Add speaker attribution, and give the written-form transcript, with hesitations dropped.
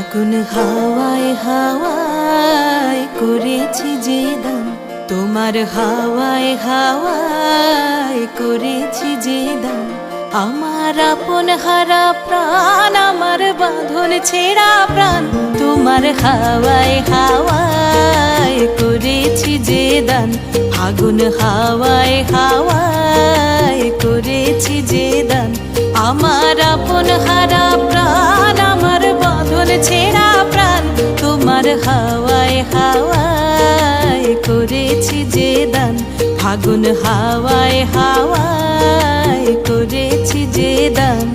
Speaker 1: ফাগুন হাওয়ায় হাওয়ায় করেছি যে দান, তোমার হাওয়ায় হাওয়ায় করেছি যে দান। আমার আপন হারা প্রাণ, আমার বাঁধন ছেঁড়া প্রাণ, তোমার হাওয়ায় হাওয়ায় করেছি যে দান। ফাগুন হাওয়ায় হাওয়ায় করেছি যে দান। আমার আপন হারা প্রাণ, আমার বাঁধন ছেঁড়া প্রাণ, তোমার হাওয়ায় হাওয়ায় করেছি যে দান। ফাগুন হাওয়ায় হাওয়ায় করেছি যে দান।